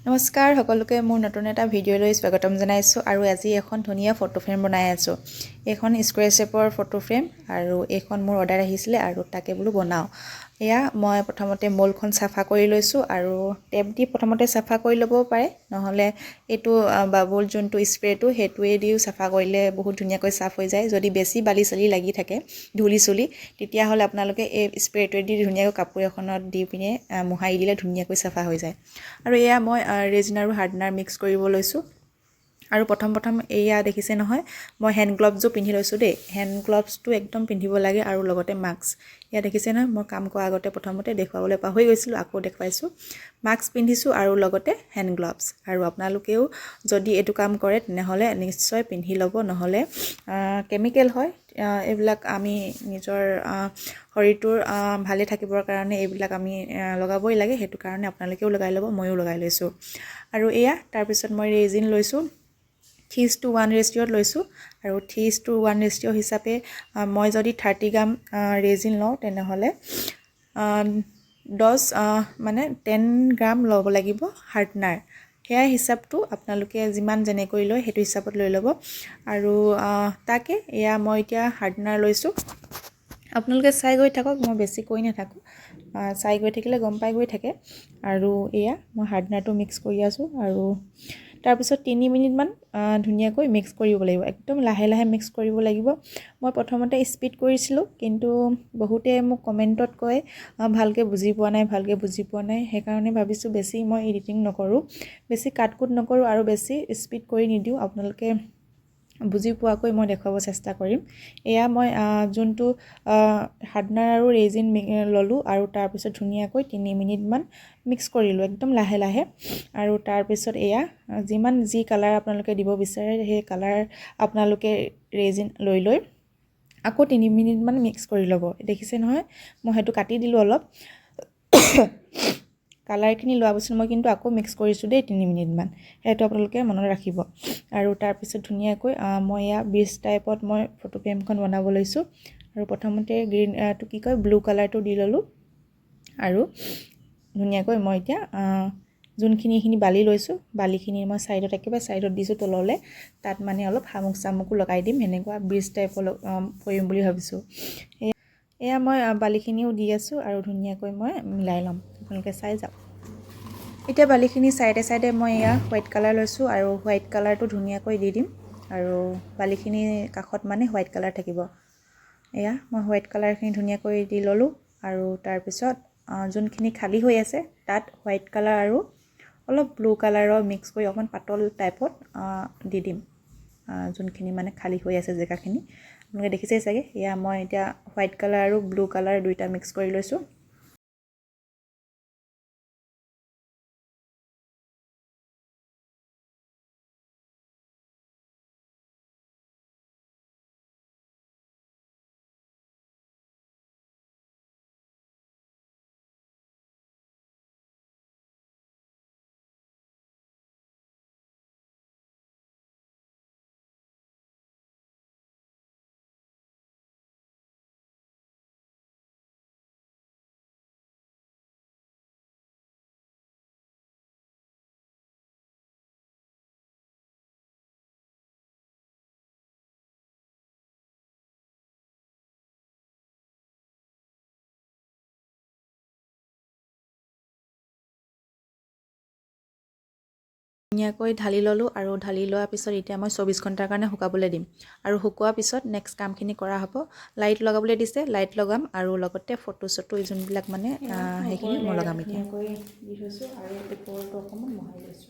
নমস্কাৰ সকলোকে মোৰ নতুন এটা ভিডিঅ'লৈ স্বাগতম জনাইছো আৰু আজি এখন ধুনীয়া ফটো ফ্ৰেম বনাই আছো। এখন স্কুৱেৰ শেপৰ ফটো ফ্ৰেম আৰু এখন মোৰ অৰ্ডাৰ আহিছিলে আৰু তাকে বোলো বনাও। এয়া মই প্ৰথমতে মোলখন সাফা কৰি লৈছো আৰু টেপ দি প্ৰথমতে সাফা কৰি ল'ব পাৰে, নহলে এটো বাবল যোনটো স্প্ৰেটো হেতুৱে দিও সাফা কৰিলে বহুত ধুনীয়াকৈ সাফ হৈ যায়। যদি বেছি বালি চলি লাগি থাকে ধুলি চলি তেতিয়া হলে আপোনালোকে এই স্প্ৰেটোৱে দি ধুনীয়াকৈ কাপোৰ এখনত দি পিনে মোহাৰি দিলে ধুনীয়াকৈ সাফা হৈ যায়। আৰু এয়া মই ৰেজিন আৰু হাৰ্ডনাৰ মিক্স কৰিব লৈছো। আৰু প্ৰথম এয়া দেখিছে নহয়, মই হেণ্ড গ্লভছো পিন্ধি লৈছো দেই। হেণ্ড গ্লভছটো একদম পিন্ধিব লাগে আৰু লগতে মাস্ক। এয়া দেখিছে নহয়, মই কাম কৰা আগতে প্ৰথমতে দেখুৱাবলৈ পাহৰি গৈছিলো, আকৌ দেখুৱাইছো। মাস্ক পিন্ধিছো আৰু লগতে হেণ্ড গ্লভছ। আৰু আপোনালোকেও যদি এইটো কাম কৰে তেনেহলে নিশ্চয় পিন্ধি ল'ব, নহলে কেমিকেল হয়। এইবিলাক আমি নিজৰ শৰীৰটোৰ ভালে থাকিবৰ কাৰণে এইবিলাক আমি লগাবই লাগে, সেইটো কাৰণে আপোনালোকেও লগাই ল'ব, ময়ো লগাই লৈছো। আৰু এয়া তাৰ পিছত মই ৰেজিন লৈছো 3:1 ৰেচিঅ'ত লৈছো। আৰু 3:1 ৰেচিঅ' হিচাপে মই যদি 30 গ্ৰাম ৰেজিন লওঁ তেনেহলে 10 গ্ৰাম ল'ব লাগিব হাৰ্ডনাৰ। সেয়া হিচাপটো আপোনালোকে যিমান যেনেকৈ লয় সেইটো হিচাপত লৈ ল'ব। আৰু তাকে এয়া মই এতিয়া হাৰ্ডনাৰ লৈছো। আপোনালোকে চাই গৈ থাকক, মই বেছি কৈ নাথাকো, চাই গৈ থাকিলে গম পাই গৈ থাকে। আৰু এয়া মই হাৰ্ডনাৰটো মিক্স কৰি আছো আৰু তাৰ পিছত 3 মিনিট মান ধুনীয়াকৈ মিক্স কৰিব লাগিব, একদম লাহে লাহে মিক্স কৰিব লাগিব। মই প্ৰথমতে স্পিড কৰিছিলো, কিন্তু বহুতে মোক কমেন্টত কয় ভালকে বুজি পোৱা নাই, সেইকাৰণে ভাবিছো বেছি মই এডিটিং নকৰো, বেছি কাটকুট নকৰো আৰু বেছি স্পিড কৰি নিদিও। আপোনালোকে বুজি পোৱাকৈ মই দেখুৱাব চেষ্টা কৰিম। এয়া মই যোনটো হাৰ্ডনাৰ আৰু ৰেজিন ললো আৰু তাৰ পিছত ধুনীয়াকৈ 3 মিনিট মান মিক্স কৰিলো একদম লাহে লাহে। আৰু তাৰ পিছত এয়া যিমান যি কালাৰ আপোনালোকে দিব বিচাৰে সেই কালাৰ আপোনালোকে ৰেজিন লৈ আকৌ 3 মিনিট মান মিক্স কৰি ল'ব। দেখিছে নহয়, মই হেতু কাটি দিলো অলপ কালাৰখিনি লোৱা পিছত মই কিন্তু আকৌ মিক্স কৰিছো দেই 3 মিনিট মান, হেতু আপোনালোকে মনত ৰাখিব। আৰু তাৰ পিছত ধুনীয়াকৈ মই এয়া ব্ৰিজ টাইপত মই ফটো ফ্ৰেমখন বনাব লৈছো। আৰু প্ৰথমতে ব্লু কালাৰটো দি ললো। আৰু ধুনীয়াকৈ মই এতিয়া যোনখিনি বালি লৈছো, বালিখিনি মই সাইডত একেবাৰে সাইডত দিছো তললে, তাত মানে অলপ শামুক চামুকো লগাই দিম, হেনেকুৱা ব্ৰিজ টাইপৰ কৰিম বুলি ভাবিছো। এয়া মই বালিখিনিও দি আছো আৰু ধুনীয়াকৈ মই মিলাই লম, আপোনালোকে চাই যাওক। এতিয়া বালিখিনি সাইডে সাইডে মই এয়া হোৱাইট কালাৰ লৈছো আৰু হোৱাইট কালাৰটো ধুনীয়াকৈ দি দিম। আৰু বালিখিনি কাষত মানে হোৱাইট কালাৰ থাকিব। এয়া মই হোৱাইট কালাৰখিনি ধুনীয়াকৈ দি ললো। আৰু তাৰ পিছত যোনখিনি খালী হৈ আছে তাত হোৱাইট কালাৰ আৰু অলপ ব্লু কালাৰৰ মিক্স কৰি অকমান পাতল টাইপত দি দিম। যোনখিনি মানে খালী হৈ আছে জেগাখিনি আপোনালোকে দেখিছে চাগে। এয়া মই এতিয়া হোৱাইট কালাৰ আৰু ব্লু কালাৰ দুইটা মিক্স কৰি লৈছো। ধুনীয়াকৈ ঢালি ললো আৰু ঢালি লোৱাৰ পিছত এতিয়া মই 24 ঘণ্টাৰ কাৰণে শুকাবলৈ দিম। আৰু শুকোৱাৰ পিছত নেক্সট কামখিনি কৰা হ'ব। লাইট লগাবলৈ দিছে, লাইট লগাম আৰু লগতে ফটো যোনবিলাক মানে সেইখিনি মই লগাম এতিয়া। দি থৈছো আৰু ওপৰটো অকমান মোহাৰি লৈছো।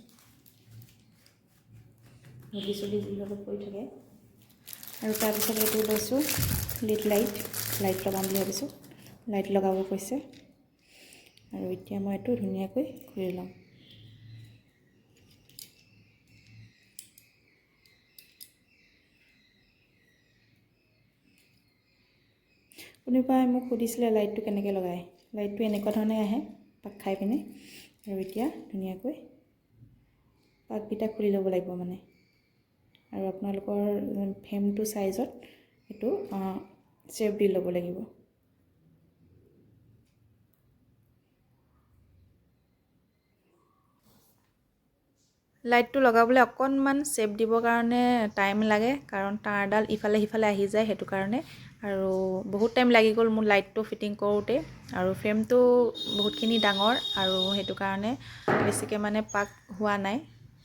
নদী চলি যিহেতু পৰি থাকে। আৰু তাৰ পিছত এইটো লৈছো লাইট লগাম বুলি ভাবিছো। লাইট লগাব কৈছে আৰু এতিয়া মই এইটো ধুনীয়াকৈ ঘূৰি লম। কোনোবাই মোক সুধিছিলে লাইটটো কেনেকৈ লগায়। লাইটটো এনেকুৱা ধৰণে আহে পাক খাই পিনে। আৰু এতিয়া ধুনীয়াকৈ পাককেইটা খুলি ল'ব লাগিব মানে। আৰু আপোনালোকৰ ফ্ৰেমটো সাইজত এইটো শ্বেপ দি ল'ব লাগিব। লাইটটো লগাবলৈ অকণমান চেপ দিবৰ কাৰণে টাইম লাগে, কাৰণ তাঁৰডাল ইফালে সিফালে আহি যায়, সেইটো কাৰণে। আৰু বহুত টাইম লাগি গ'ল মোৰ লাইটটো ফিটিং কৰোঁতে, আৰু ফ্ৰেমটো বহুতখিনি ডাঙৰ, আৰু সেইটো কাৰণে বেছিকৈ মানে পাক হোৱা নাই।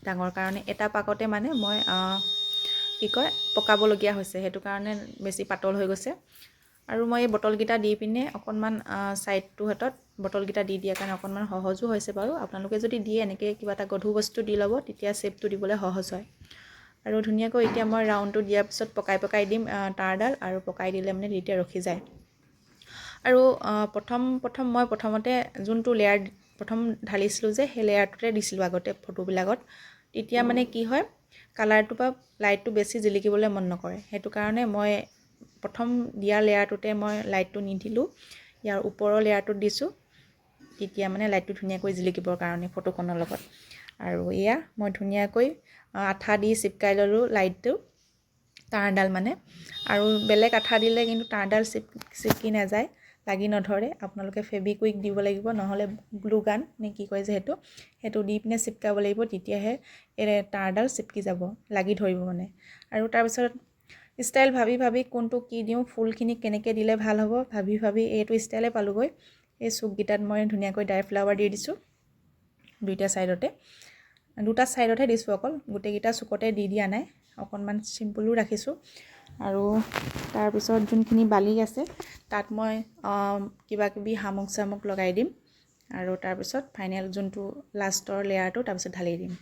ডাঙৰ কাৰণে এটা পাকতে মানে মই কি কয় পকাবলগীয়া হৈছে, সেইটো কাৰণে বেছি পাতল হৈ গৈছে। আৰু মই এই বটলকেইটা দি পিনে অকণমান ছাইডটো হাতত বটলকেইটা দি দিয়াৰ কাৰণে অকণমান সহজো হৈছে বাৰু। আপোনালোকে যদি দিয়ে এনেকৈ কিবা এটা গধুৰ বস্তু দি ল'ব, তেতিয়া শ্বেপটো দিবলৈ সহজ হয়। আৰু ধুনীয়াকৈ এতিয়া মই ৰাউণ্ডটো দিয়াৰ পিছত পকাই দিম তাঁৰডাল, আৰু পকাই দিলে মানে তেতিয়া ৰখি যায়। আৰু মই প্ৰথমতে যোনটো লেয়াৰ প্ৰথম ঢালিছিলোঁ যে, সেই লেয়াৰটোতে দিছিলোঁ আগতে ফটোবিলাকত। তেতিয়া মানে কি হয়, কালাৰটো বা লাইটটো বেছি জিলিকিবলৈ মন নকৰে, সেইটো কাৰণে মই প্ৰথম দিয়া লেয়াৰটোতে মই লাইটটো নিদিলোঁ, ইয়াৰ ওপৰৰ লেয়াৰটোত দিছোঁ, তেতিয়া মানে লাইটটো ধুনীয়াকৈ জিলিকিবৰ কাৰণে ফটোখনৰ লগত। আৰু এয়া মই ধুনীয়াকৈ আঠা দি চিপকাই ল'লোঁ লাইটটো, তাঁৰডাল মানে। আৰু বেলেগ আঠা দিলে কিন্তু তাঁৰডাল চিপকি নাযায়, লাগি নধৰে। আপোনালোকে ফেব্ৰিকুইক দিব লাগিব, নহ'লে গ্লু গান নে কি কয় যে সেইটো দি পিনে চিপকাব লাগিব, তেতিয়াহে তাঁৰডাল চিপকি যাব, লাগি ধৰিব মানে। আৰু তাৰপিছত ষ্টাইল ভাবি কোনটো কি দিওঁ, ফুলখিনি কেনেকৈ দিলে ভাল হ'ব ভাবি এইটো ষ্টাইলে পালোঁগৈ। এই চুককেইটাত মই ধুনীয়াকৈ ড্ৰাই ফ্লাৱাৰ দি দিছোঁ, দুটা ছাইডতহে দিছোঁ, অকল গোটেইকেইটা চুকতে দি দিয়া নাই, অকণমান চিম্পুলো ৰাখিছোঁ। আৰু তাৰপিছত যোনখিনি বালি আছে তাত মই কিবাকিবি শামুক লগাই দিম, আৰু তাৰপিছত ফাইনেল যোনটো লাষ্টৰ লেয়াৰটো তাৰপিছত ঢালি দিম।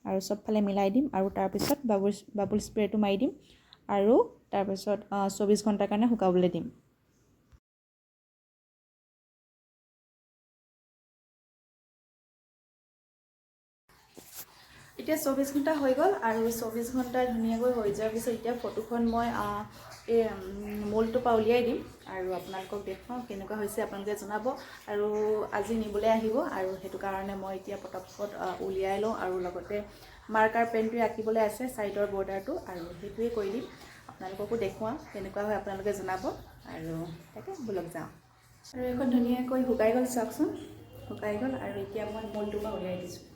আৰু চবফালে মিলাই দিম, আৰু তাৰপিছত বাবুল স্প্ৰেটো মাৰি দিম, আৰু তাৰপিছত 24 ঘণ্টাৰ কাৰণে শুকাবলৈ দিম। এতিয়া 24 ঘণ্টা হৈ গ'ল, আৰু 24 ঘণ্টা ধুনীয়াকৈ হৈ যোৱাৰ পিছত এতিয়া ফটোখন মই এই মোলটোৰ পৰা উলিয়াই দিম, আৰু আপোনালোকক দেখুৱাওঁ কেনেকুৱা হৈছে, আপোনালোকে জনাব। আৰু আজি নিবলৈ আহিব, আৰু সেইটো কাৰণে মই এতিয়া পটাপট উলিয়াই লওঁ, আৰু লগতে মাৰ্কাৰ পেনটোৱে আঁকিবলৈ আছে ছাইডৰ বৰ্ডাৰটো, আৰু সেইটোৱে কৰি দিম। আপোনালোককো দেখুৱাওঁ কেনেকুৱা হয়, আপোনালোকে জনাব। আৰু তাকে বলক যাওঁ। আৰু এখন ধুনীয়াকৈ শুকাই গ'ল, চাওকচোন শুকাই গ'ল। আৰু এতিয়া মই মলটোৰ পৰা উলিয়াই দিছোঁ।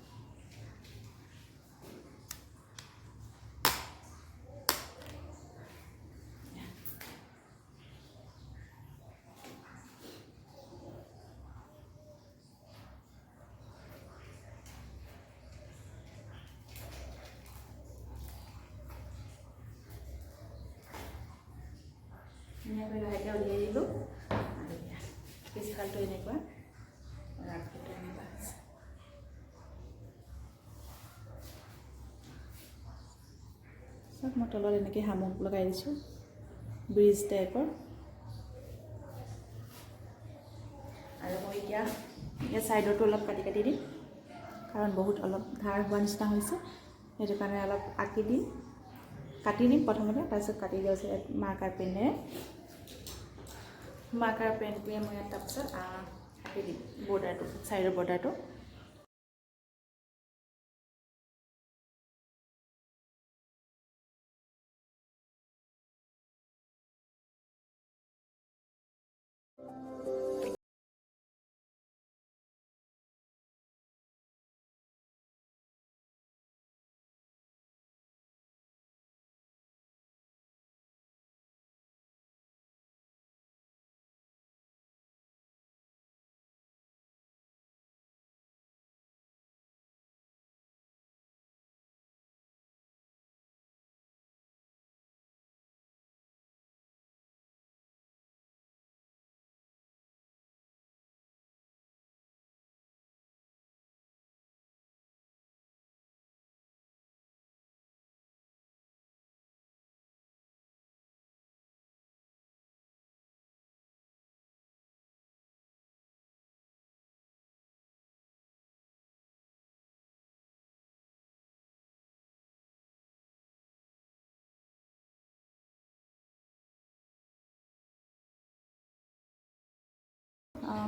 ধুনীয়াকৈ লাহেকৈ উলিয়াই দিলোঁ। আৰু এতিয়া পিছফালটো এনেকুৱা, আগফালটো এনেকুৱা আছে। চব মই তলত এনেকৈ শামুক লগাই দিছোঁ, ব্ৰিজ টাইপৰ। আৰু মই এতিয়া ছাইডতো অলপ কাটি কাটি দিম, কাৰণ বহুত অলপ ধাৰ হোৱা নিচিনা হৈছে। সেইটো কাৰণে অলপ আঁকি দিম, কাটি দিম প্ৰথমতে, তাৰপিছত কাটি দিয়া হৈছে মাৰ্কাৰ পেনেৰে। মাৰ্কাৰ পেনটোৱে মই তাৰপিছত কাটি দিম বৰ্ডাৰটো, ছাইডৰ বৰ্ডাৰটো।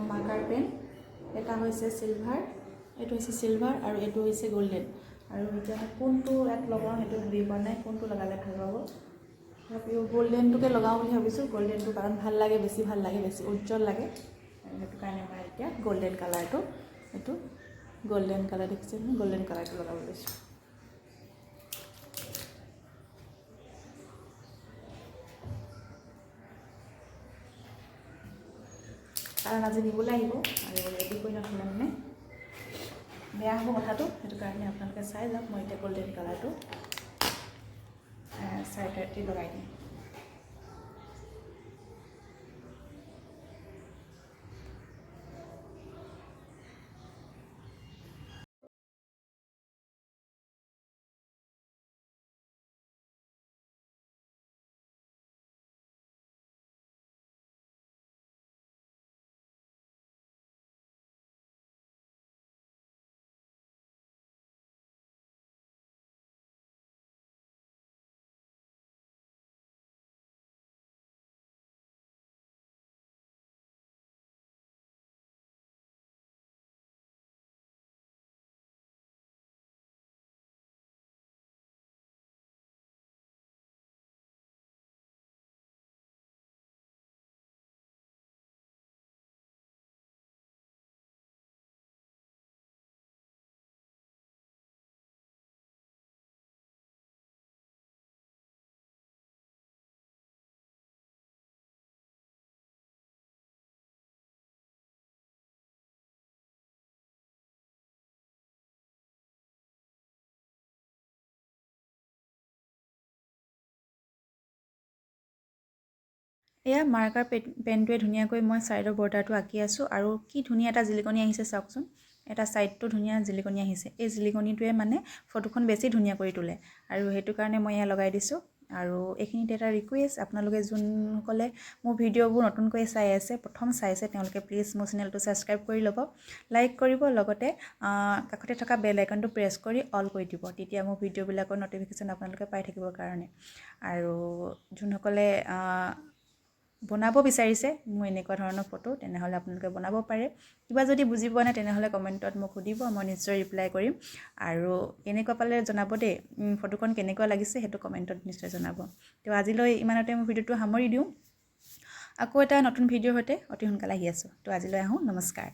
মাৰ্কাৰ পেন এটা হৈছে চিলভাৰ, এইটো হৈছে চিলভাৰ, আৰু এইটো হৈছে গল্ডেন। আৰু এতিয়া কোনটো ইয়াত লগাওঁ সেইটো ভাবি পোৱা নাই, কোনটো লগালে ভাল পাব। তথাপিও গল্ডেনটোকে লগাওঁ বুলি ভাবিছোঁ। গল্ডেনটো কাৰণ ভাল লাগে, বেছি ভাল লাগে, বেছি উজ্জ্বল লাগে। আৰু সেইটো কাৰণে মই এতিয়া গল্ডেন কালাৰটো, এইটো গল্ডেন কালাৰ দেখিছে, গল্ডেন কালাৰটো লগাব লৈছোঁ। কাৰণ আজি নিবলৈ আহিব, আৰু ৰেডি কৰি নথ'লে মানে বেয়া হ'ব কথাটো। সেইটো কাৰণে আপোনালোকে চাই যাওক। মই এতিয়া গল্ডেন কালাৰটো ছাইডেদি লগাই দিম। এয়া মাৰ্কাৰ পেনটোৱে ধুনীয়াকৈ মই ছাইডৰ বৰ্ডাৰটো আঁকি আছোঁ। আৰু কি ধুনীয়া এটা জিলিকনি আহিছে চাওকচোন। এটা ছাইডটো ধুনীয়া জিলিকনি আহিছে। এই জিলিকনিটোৱে মানে ফটোখন বেছি ধুনীয়া কৰি তোলে, আৰু সেইটো কাৰণে মই এয়া লগাই দিছোঁ। আৰু এইখিনিতে এটা ৰিকুৱেষ্ট, আপোনালোকে যোনসকলে মোৰ ভিডিঅ'বোৰ নতুনকৈ চাই আছে, প্ৰথম চাইছে, তেওঁলোকে প্লিজ মোৰ চেনেলটো ছাবস্ক্ৰাইব কৰি ল'ব, লাইক কৰিব, লগতে কাষতে থকা বেল আইকনটো প্ৰেছ কৰি অল কৰি দিব। তেতিয়া মোৰ ভিডিঅ'বিলাকৰ ন'টিফিকেশ্যন আপোনালোকে পাই থাকিবৰ কাৰণে। আৰু যোনসকলে বনাব বিচাৰিছে মোৰ এনেকুৱা ধৰণৰ ফটো তেনেহ'লে আপোনালোকে বনাব পাৰে কিবা যদি বুজি পোৱা নাই তেনেহ'লে কমেণ্টত মোক সুধিব মই নিশ্চয় ৰিপ্লাই কৰিম আৰু কেনেকুৱা পালে জনাব দেই ফটোখন কেনেকুৱা লাগিছে সেইটো কমেণ্টত নিশ্চয় জনাব তো আজিলৈ ইমানতে মই ভিডিঅ'টো সামৰি দিওঁ আকৌ এটা নতুন ভিডিঅ'ৰ সৈতে অতি সোনকালে আহি আছোঁ তো আজিলৈ আহোঁ নমস্কাৰ